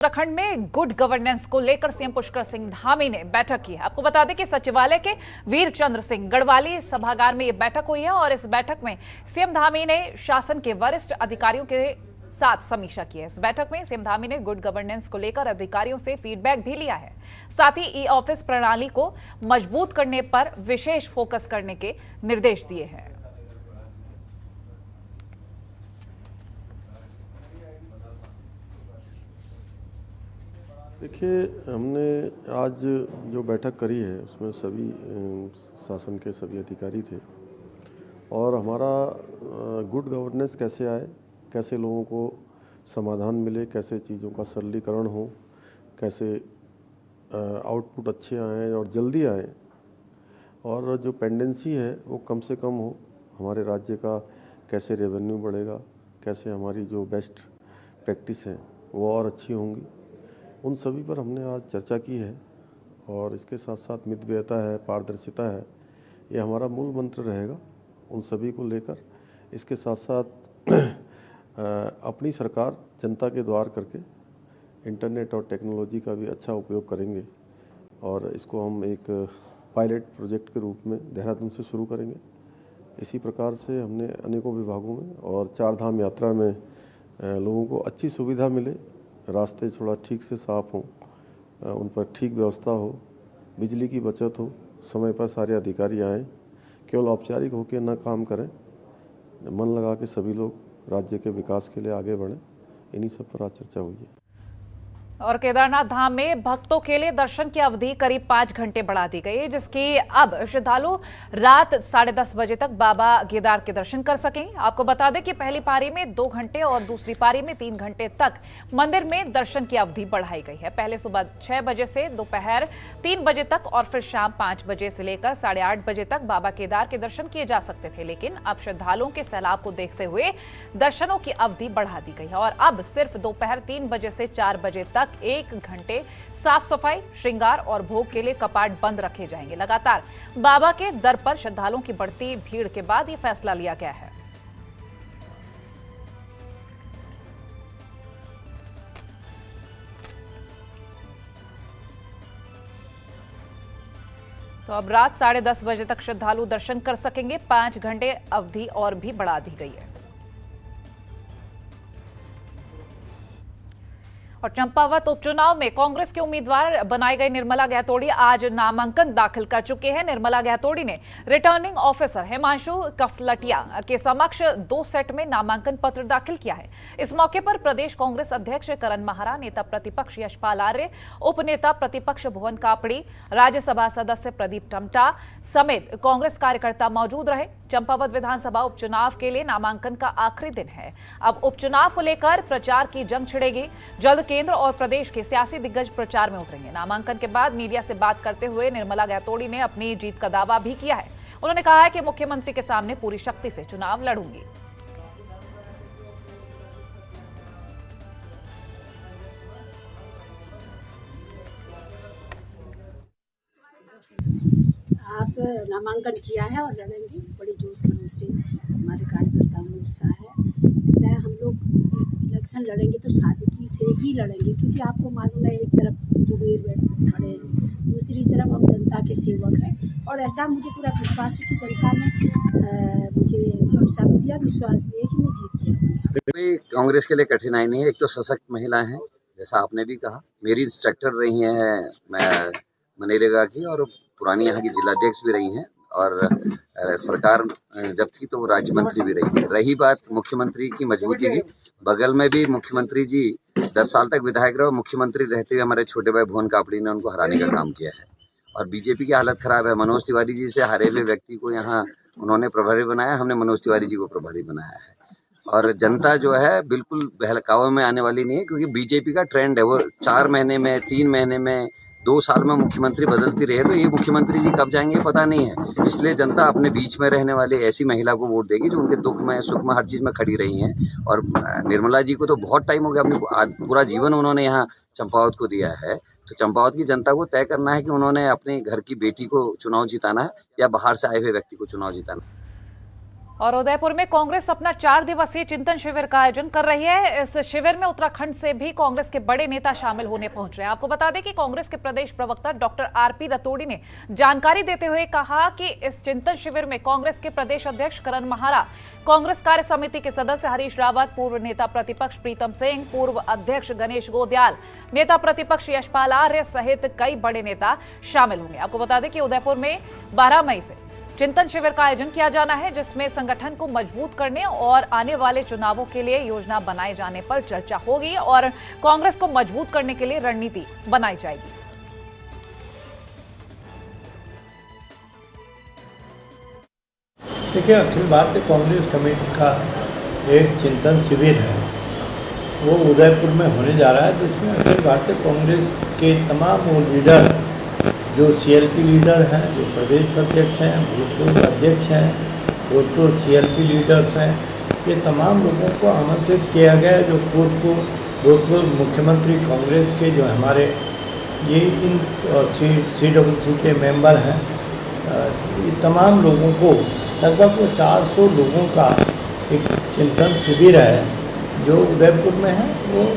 उत्तराखंड में good governance को लेकर सीएम पुष्कर सिंह धामी ने बैठक की है। आपको बता दें कि सचिवालय के वीर चंद्र सिंह गढ़वाली सभागार में यह बैठक हुई है और इस बैठक में सीएम धामी ने शासन के वरिष्ठ अधिकारियों के साथ समीक्षा की है। इस बैठक में सीएम धामी ने गुड गवर्नेंस को लेकर अधिकारियों से फीडबैक भी लिया है। साथ ही ई ऑफिस प्रणाली को मजबूत करने पर विशेष फोकस करने के निर्देश दिए हैं। देखिए, हमने आज जो बैठक करी है उसमें सभी शासन के सभी अधिकारी थे और हमारा गुड गवर्नेंस कैसे आए, कैसे लोगों को समाधान मिले, कैसे चीज़ों का सरलीकरण हो, कैसे आउटपुट अच्छे आएँ और जल्दी आएँ और जो पेंडेंसी है वो कम से कम हो, हमारे राज्य का कैसे रेवेन्यू बढ़ेगा, कैसे हमारी जो बेस्ट प्रैक्टिस है वो और अच्छी होंगी, उन सभी पर हमने आज चर्चा की है। और इसके साथ साथ मितव्ययता है, पारदर्शिता है, ये हमारा मूल मंत्र रहेगा उन सभी को लेकर। इसके साथ साथ अपनी सरकार जनता के द्वार करके इंटरनेट और टेक्नोलॉजी का भी अच्छा उपयोग करेंगे और इसको हम एक पायलट प्रोजेक्ट के रूप में देहरादून से शुरू करेंगे। इसी प्रकार से हमने अनेकों विभागों में और चार धाम यात्रा में लोगों को अच्छी सुविधा मिले, रास्ते थोड़ा ठीक से साफ़ हों, उन पर ठीक व्यवस्था हो, बिजली की बचत हो, समय पर सारे अधिकारी आएँ, केवल औपचारिक होकर न काम करें, मन लगा के सभी लोग राज्य के विकास के लिए आगे बढ़ें। इन्हीं सब पर आज चर्चा हुई है। और केदारनाथ धाम में भक्तों के लिए दर्शन की अवधि करीब 5 घंटे बढ़ा दी गई है, जिसकी अब श्रद्धालु रात 10:30 बजे तक बाबा केदार के दर्शन कर सकें। आपको बता दें कि पहली पारी में 2 घंटे और दूसरी पारी में 3 घंटे तक मंदिर में दर्शन की अवधि बढ़ाई गई है। पहले सुबह 6 बजे से दोपहर 3 बजे तक और फिर शाम 5 बजे से लेकर 8:30 बजे तक बाबा केदार के दर्शन किए जा सकते थे, लेकिन अब श्रद्धालुओं के सैलाब को देखते हुए दर्शनों की अवधि बढ़ा दी गई है और अब सिर्फ दोपहर 3 बजे से 4 बजे तक 1 घंटे साफ सफाई, श्रृंगार और भोग के लिए कपाट बंद रखे जाएंगे। लगातार बाबा के दर पर श्रद्धालुओं की बढ़ती भीड़ के बाद यह फैसला लिया गया है। तो अब रात 10:30 बजे तक श्रद्धालु दर्शन कर सकेंगे। 5 घंटे अवधि और भी बढ़ा दी गई है। और चंपावत उपचुनाव में कांग्रेस के उम्मीदवार बनाए गए निर्मला गहतोड़ी आज नामांकन दाखिल कर चुके हैं। निर्मला गहतोड़ी ने रिटर्निंग ऑफिसर हिमांशु कफलटिया के समक्ष 2 सेट में नामांकन पत्र दाखिल किया है। इस मौके पर प्रदेश कांग्रेस अध्यक्ष करण माहरा, नेता प्रतिपक्ष यशपाल आर्य, उपनेता प्रतिपक्ष भुवन कापड़ी, राज्यसभा सदस्य प्रदीप टमटा समेत कांग्रेस कार्यकर्ता मौजूद रहे। चंपावत विधानसभा उपचुनाव के लिए नामांकन का आखिरी दिन है। अब उपचुनाव को लेकर प्रचार की जंग छिड़ेगी। जल्द केंद्र और प्रदेश के सियासी दिग्गज प्रचार में उतरेंगे। नामांकन के बाद मीडिया से बात करते हुए निर्मला गहतोड़ी ने अपनी जीत का दावा भी किया है। उन्होंने कहा है कि मुख्यमंत्री के सामने पूरी शक्ति से चुनाव लड़ूंगी। आप नामांकन किया है और लड़ेंगे, बड़ी जोश खरोश से हमारे कार्यकर्ताओं में उत्साह है। ऐसा है, हम लोग इलेक्शन लड़ेंगे तो सादगी से ही लड़ेंगे, क्योंकि आपको मालूम है एक तरफ कुबेर खड़े हैं, दूसरी तरफ हम जनता के सेवक हैं और ऐसा मुझे पूरा विश्वास है कि जनता ने मुझे भरोसा भी दिया, विश्वास भी है कि मैं जीत गया। कांग्रेस के लिए कठिनाई नहीं है। एक तो सशक्त महिला है, जैसा आपने भी कहा, मेरी इंस्ट्रक्टर रही हैं मैं मनरेगा की और पुरानी यहाँ की जिलाध्यक्ष भी रही हैं और सरकार जब थी तो वो राज्य मंत्री भी रही है। रही बात मुख्यमंत्री की मजबूती की, बगल में भी मुख्यमंत्री जी 10 साल तक विधायक रहे और मुख्यमंत्री रहते हुए हमारे छोटे भाई भुवन कापड़ी ने उनको हराने का काम किया है और बीजेपी की हालत खराब है। मनोज तिवारी जी से हारे हुए व्यक्ति को यहाँ उन्होंने प्रभारी बनाया, हमने मनोज तिवारी जी को प्रभारी बनाया है और जनता जो है बिल्कुल बहकावे में आने वाली नहीं है, क्योंकि बीजेपी का ट्रेंड है, वो 4 महीने में, 3 महीने में, 2 साल में मुख्यमंत्री बदलती रहे, तो ये मुख्यमंत्री जी कब जाएंगे पता नहीं है। इसलिए जनता अपने बीच में रहने वाले ऐसी महिला को वोट देगी जो उनके दुख में, सुख में, हर चीज़ में खड़ी रही हैं। और निर्मला जी को तो बहुत टाइम हो गया, अपनी पूरा जीवन उन्होंने यहाँ चंपावत को दिया है, तो चंपावत की जनता को तय करना है कि उन्होंने अपने घर की बेटी को चुनाव जिताना है या बाहर से आए हुए व्यक्ति को चुनाव जिताना है। और उदयपुर में कांग्रेस अपना 4 दिवसीय चिंतन शिविर का आयोजन कर रही है। इस शिविर में उत्तराखंड से भी कांग्रेस के बड़े नेता शामिल होने पहुंच रहे हैं। आपको बता दें कि कांग्रेस के प्रदेश प्रवक्ता डॉक्टर आरपी रतोड़ी ने जानकारी देते हुए कहा कि इस चिंतन शिविर में कांग्रेस के प्रदेश अध्यक्ष करण महारा, कांग्रेस कार्य समिति के सदस्य हरीश रावत, पूर्व नेता प्रतिपक्ष प्रीतम सिंह, पूर्व अध्यक्ष गणेश गोदयाल, नेता प्रतिपक्ष यशपाल आर्य सहित कई बड़े नेता शामिल होंगे। आपको बता दें कि उदयपुर में 12 मई से चिंतन शिविर का आयोजन किया जाना है, जिसमें संगठन को मजबूत करने और आने वाले चुनावों के लिए योजना बनाए जाने पर चर्चा होगी और कांग्रेस को मजबूत करने के लिए रणनीति बनाई जाएगी। देखिए, अखिल भारतीय कांग्रेस कमेटी का एक चिंतन शिविर है, वो उदयपुर में होने जा रहा है, जिसमें अखिल भारतीय कांग्रेस के तमाम वो लीडर, जो सीएलपी लीडर हैं, जो प्रदेश अध्यक्ष हैं, भूतपूर्व अध्यक्ष हैं, भूतपूर्व सीएलपी लीडर्स हैं, ये तमाम लोगों को आमंत्रित किया गया है। जो भूतपूर्व मुख्यमंत्री कांग्रेस के जो हमारे ये इन CCC के मेंबर हैं, ये तमाम लोगों को लगभग 400 लोगों का एक चिंतन शिविर है जो उदयपुर में है। वो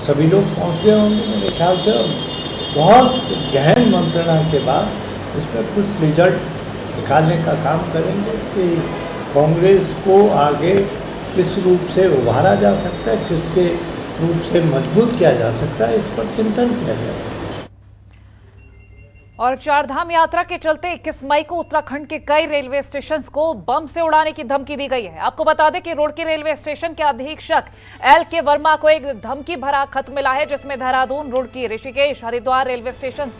सभी लोग पहुंच गए होंगे मेरे ख्याल से, और बहुत गहन मंत्रणा के बाद उसमें कुछ रिजल्ट निकालने का काम करेंगे कि कांग्रेस को आगे किस रूप से उभारा जा सकता है, किस रूप से मजबूत किया जा सकता है, इस पर चिंतन किया जाएगा। और चारधाम यात्रा के चलते 21 मई को उत्तराखंड के कई रेलवे स्टेशन को बम से उड़ाने की धमकी दी गई है। आपको बता दें कि रुड़की रेलवे स्टेशन के अधीक्षक LK वर्मा को एक धमकी भरा खत मिला है, जिसमें देहरादून, रुड़की, ऋषिकेश, हरिद्वार रेलवे स्टेशन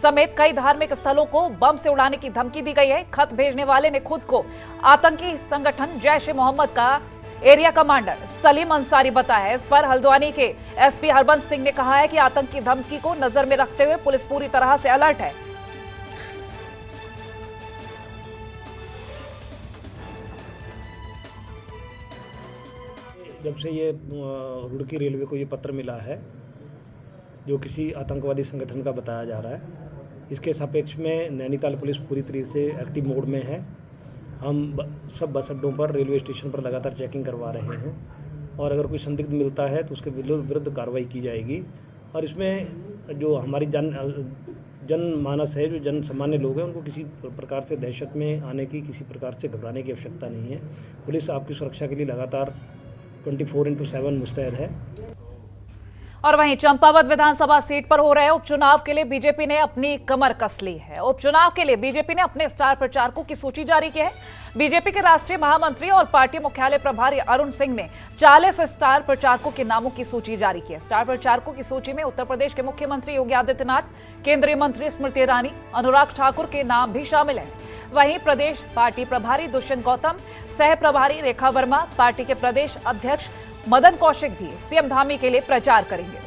समेत कई धार्मिक स्थलों को बम से उड़ाने की धमकी दी गई है। खत भेजने वाले ने खुद को आतंकी संगठन जैश ए मोहम्मद का एरिया कमांडर सलीम अंसारी बताया है। इस पर हल्द्वानी के SP हरबंस सिंह ने कहा है कि आतंकी धमकी को नजर में रखते हुए पुलिस पूरी तरह से अलर्ट है। जब से ये रुड़की रेलवे को ये पत्र मिला है, जो किसी आतंकवादी संगठन का बताया जा रहा है, इसके सापेक्ष में नैनीताल पुलिस पूरी तरीके से एक्टिव मोड में है। हम सब बस अड्डों पर, रेलवे स्टेशन पर लगातार चेकिंग करवा रहे हैं और अगर कोई संदिग्ध मिलता है तो उसके विरुद्ध कार्रवाई की जाएगी। और इसमें जो हमारी जनमानस है, जो जन सामान्य लोग हैं, उनको किसी प्रकार से दहशत में आने की, किसी प्रकार से घबराने की आवश्यकता नहीं है। पुलिस आपकी सुरक्षा के लिए लगातार 24/7 मुस्तैद है। और वहीं चंपावत विधानसभा सीट पर हो रहे उपचुनाव के लिए बीजेपी ने अपनी कमर कस ली है। उपचुनाव के लिए बीजेपी ने अपने स्टार प्रचारकों की सूची जारी की है। बीजेपी के राष्ट्रीय महामंत्री और पार्टी मुख्यालय प्रभारी अरुण सिंह ने 40 स्टार प्रचारकों के नामों की सूची जारी की है। स्टार प्रचारकों की सूची में उत्तर प्रदेश के मुख्यमंत्री योगी आदित्यनाथ, केंद्रीय मंत्री स्मृति ईरानी, अनुराग ठाकुर के नाम भी शामिल हैं। वहीं प्रदेश पार्टी प्रभारी दुष्यंत गौतम, सह प्रभारी रेखा वर्मा, पार्टी के प्रदेश अध्यक्ष मदन कौशिक भी सीएम धामी के लिए प्रचार करेंगे।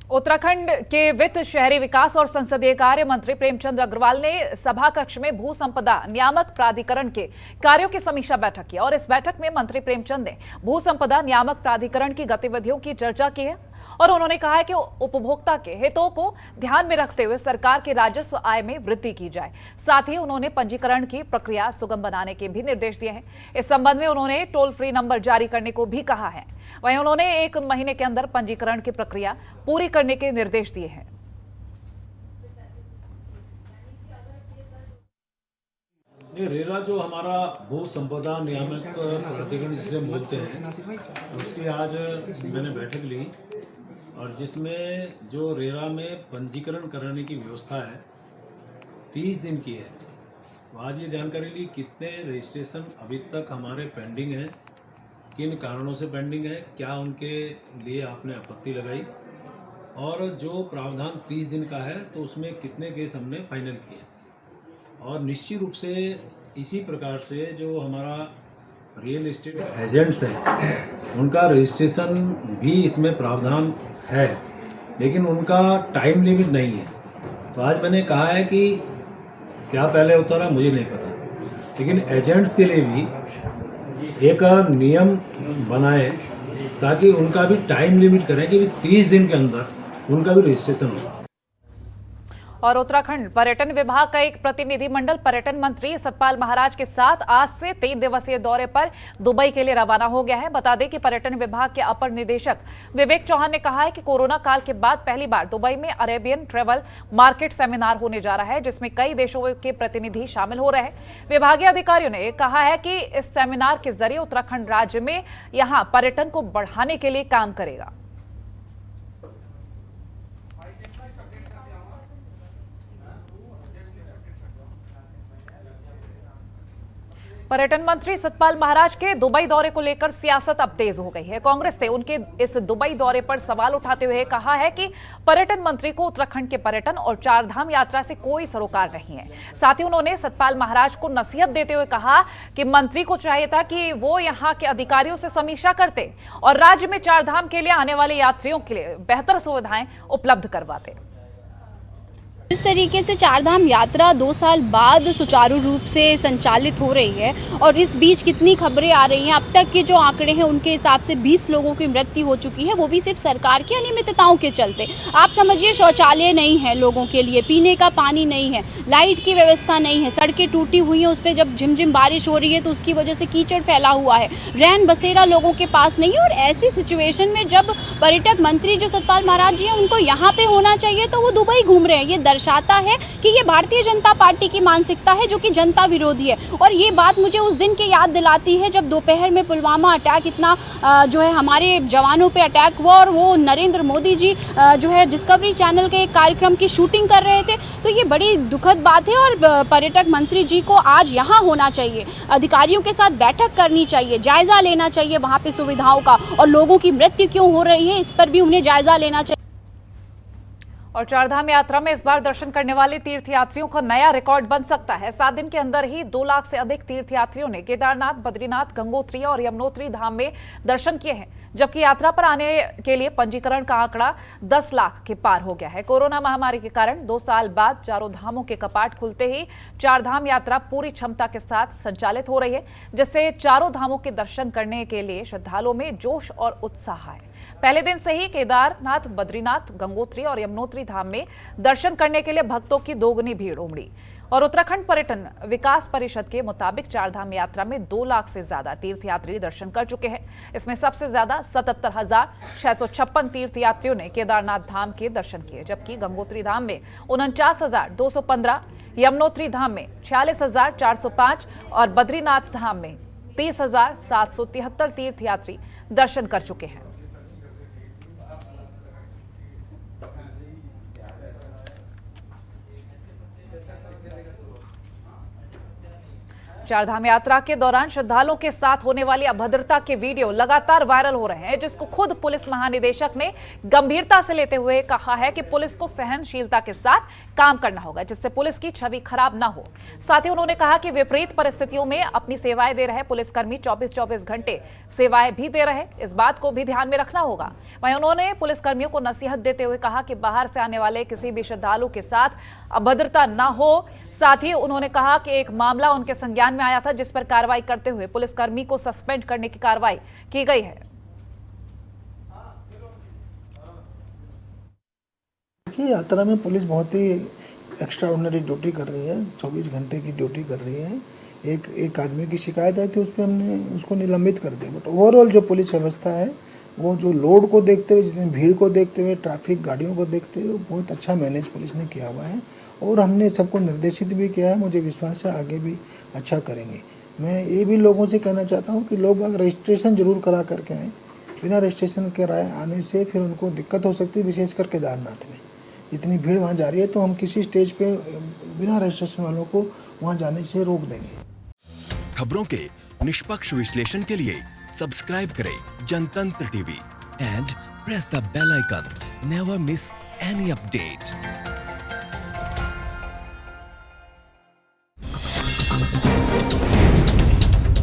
उत्तराखंड के वित्त, शहरी विकास और संसदीय कार्य मंत्री प्रेमचंद अग्रवाल ने सभा कक्ष में भू संपदा नियामक प्राधिकरण के कार्यों की समीक्षा बैठक की और इस बैठक में मंत्री प्रेमचंद ने भू संपदा नियामक प्राधिकरण की गतिविधियों की चर्चा की है और उन्होंने कहा है कि उपभोक्ता के हितों को ध्यान में रखते हुए सरकार के राजस्व आय में वृद्धि की जाए। साथ ही उन्होंने पंजीकरण की प्रक्रिया सुगम बनाने के भी निर्देश दिए हैं। इस संबंध में उन्होंने टोल फ्री नंबर जारी करने को भी कहा है। वहीं उन्होंने 1 महीने के अंदर पंजीकरण की प्रक्रिया पूरी करने के निर्देश दिए हैं। ये रेरा जो हमारा भू संपदा नियामक प्राधिकरण जिसे बोलते हैं, उसकी आज मैंने बैठक ली और जिसमें जो रेरा में पंजीकरण कराने की व्यवस्था है 30 दिन की है। तो आज ये जानकारी ली कितने रजिस्ट्रेशन अभी तक हमारे पेंडिंग हैं, किन कारणों से पेंडिंग है, क्या उनके लिए आपने आपत्ति लगाई और जो प्रावधान 30 दिन का है तो उसमें कितने केस हमने फाइनल किए। और निश्चित रूप से इसी प्रकार से जो हमारा रियल एस्टेट एजेंट्स हैं उनका रजिस्ट्रेशन भी इसमें प्रावधान है, लेकिन उनका टाइम लिमिट नहीं है। तो आज मैंने कहा है कि क्या पहले होता रहा मुझे नहीं पता, लेकिन एजेंट्स के लिए भी एक नियम बनाए ताकि उनका भी टाइम लिमिट करें कि 30 दिन के अंदर उनका भी रजिस्ट्रेशन हो। और उत्तराखंड पर्यटन विभाग का एक प्रतिनिधिमंडल पर्यटन मंत्री सतपाल महाराज के साथ आज से 3 दिवसीय दौरे पर दुबई के लिए रवाना हो गया है। बता दें कि पर्यटन विभाग के अपर निदेशक विवेक चौहान ने कहा है कि कोरोना काल के बाद पहली बार दुबई में अरेबियन ट्रेवल मार्केट सेमिनार होने जा रहा है, जिसमें कई देशों के प्रतिनिधि शामिल हो रहे हैं। विभागीय अधिकारियों ने कहा है कि इस सेमिनार के जरिए उत्तराखंड राज्य में यहां पर्यटन को बढ़ाने के लिए काम करेगा। पर्यटन मंत्री सतपाल महाराज के दुबई दौरे को लेकर सियासत अब तेज हो गई है। कांग्रेस ने उनके इस दुबई दौरे पर सवाल उठाते हुए कहा है कि पर्यटन मंत्री को उत्तराखंड के पर्यटन और चारधाम यात्रा से कोई सरोकार नहीं है। साथ ही उन्होंने सतपाल महाराज को नसीहत देते हुए कहा कि मंत्री को चाहिए था कि वो यहां के अधिकारियों से समीक्षा करते और राज्य में चारधाम के लिए आने वाले यात्रियों के लिए बेहतर सुविधाएं उपलब्ध करवाते। इस तरीके से चारधाम यात्रा 2 साल बाद सुचारू रूप से संचालित हो रही है और इस बीच कितनी खबरें आ रही हैं। अब तक के जो आंकड़े हैं उनके हिसाब से 20 लोगों की मृत्यु हो चुकी है, वो भी सिर्फ सरकार की अनियमितताओं के चलते। आप समझिए शौचालय नहीं है लोगों के लिए, पीने का पानी नहीं है, लाइट की व्यवस्था नहीं है, सड़कें टूटी हुई हैं, उस पर जब झिमझिम बारिश हो रही है तो उसकी वजह से कीचड़ फैला हुआ है, रैन बसेरा लोगों के पास नहीं है। और ऐसी सिचुएशन में जब पर्यटक मंत्री जो सतपाल महाराज जी हैं उनको यहाँ पे होना चाहिए तो वो दुबई घूम रहे हैं। ये दर्शाता है कि ये भारतीय जनता पार्टी की मानसिकता है जो कि जनता विरोधी है। और ये बात मुझे उस दिन की याद दिलाती है जब दोपहर में पुलवामा अटैक इतना जो है हमारे जवानों पे अटैक हुआ और वो नरेंद्र मोदी जी जो है डिस्कवरी चैनल के एक कार्यक्रम की शूटिंग कर रहे थे। तो ये बड़ी दुखद बात है और पर्यटक मंत्री जी को आज यहाँ होना चाहिए, अधिकारियों के साथ बैठक करनी चाहिए, जायजा लेना चाहिए वहाँ पे सुविधाओं का और लोगों की मृत्यु क्यों हो रही है इस पर भी उन्हें जायजा लेना चाहिए। और चारधाम यात्रा में इस बार दर्शन करने वाले तीर्थयात्रियों का नया रिकॉर्ड बन सकता है। 7 दिन के अंदर ही 2 लाख से अधिक तीर्थयात्रियों ने केदारनाथ, बद्रीनाथ, गंगोत्री और यमुनोत्री धाम में दर्शन किए हैं, जबकि यात्रा पर आने के लिए पंजीकरण का आंकड़ा 10 लाख के पार हो गया है। कोरोना महामारी के कारण 2 साल बाद चारों धामों के कपाट खुलते ही चारधाम यात्रा पूरी क्षमता के साथ संचालित हो रही है, जिससे चारों धामों के दर्शन करने के लिए श्रद्धालुओं में जोश और उत्साह है। पहले दिन से ही केदारनाथ, बद्रीनाथ, गंगोत्री और यमुनोत्री धाम में दर्शन करने के लिए भक्तों की दोगुनी भीड़ उमड़ी। और उत्तराखंड पर्यटन विकास परिषद के मुताबिक चारधाम यात्रा में 2 लाख से ज्यादा तीर्थयात्री दर्शन कर चुके हैं। इसमें सबसे ज्यादा 77,656 तीर्थयात्रियों ने केदारनाथ धाम के दर्शन किए, जबकि गंगोत्री धाम में 49,215, यमुनोत्री धाम में 46,405 और बद्रीनाथ धाम में 30,773 तीर्थयात्री दर्शन कर चुके हैं। चारधाम यात्रा के दौरान श्रद्धालुओं के साथ होने वाली अभद्रता के वीडियो लगातार वायरल हो रहे हैं, जिसको खुद पुलिस महानिदेशक ने गंभीरता से लेते हुए कहा है कि पुलिस को सहनशीलता के साथ काम करना होगा, जिससे पुलिस की छवि खराब ना हो। साथ ही उन्होंने कहा कि विपरीत परिस्थितियों में अपनी सेवाएं दे रहे पुलिसकर्मी 24-24 घंटे सेवाएं भी दे रहे, इस बात को भी ध्यान में रखना होगा। वहीं उन्होंने पुलिसकर्मियों को नसीहत देते हुए कहा कि बाहर से आने वाले किसी भी श्रद्धालु के साथ अभद्रता ना हो। साथ ही उन्होंने कहा कि एक मामला उनके संज्ञान में आया था, जिस पर कार्रवाई करते हुए पुलिसकर्मी को सस्पेंड करने की कार्रवाई की गई है। यात्रा में पुलिस बहुत ही एक्स्ट्राऑर्डिनरी ड्यूटी कर रही है, 24 घंटे की ड्यूटी कर रही है। एक आदमी की शिकायत आई थी, उस पर हमने उसको निलंबित कर दिया। बट ओवरऑल जो पुलिस व्यवस्था है वो जो लोड को देखते हुए, जितनी भीड़ को देखते हुए, ट्रैफिक गाड़ियों को देखते हुए बहुत अच्छा मैनेज पुलिस ने किया हुआ है और हमने सबको निर्देशित भी किया है। मुझे विश्वास है आगे भी अच्छा करेंगे। मैं ये भी लोगों से कहना चाहता हूँ कि लोग अगर रजिस्ट्रेशन जरूर करा करके आएँ। बिना रजिस्ट्रेशन कराए आने से फिर उनको दिक्कत हो सकती है, विशेषकर केदारनाथ में इतनी भीड़ वहाँ जा रही है, तो हम किसी स्टेज पे बिना रजिस्ट्रेशन वालों को वहाँ जाने से रोक देंगे। खबरों के निष्पक्ष विश्लेषण के लिए सब्सक्राइब करें Jantantra TV and press the bell icon. Never miss any update.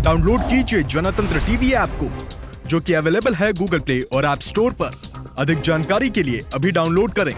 Download कीजिए जनतंत्र टीवी ऐप को, जो कि अवेलेबल है गूगल प्ले और ऐप स्टोर पर। अधिक जानकारी के लिए अभी डाउनलोड करें।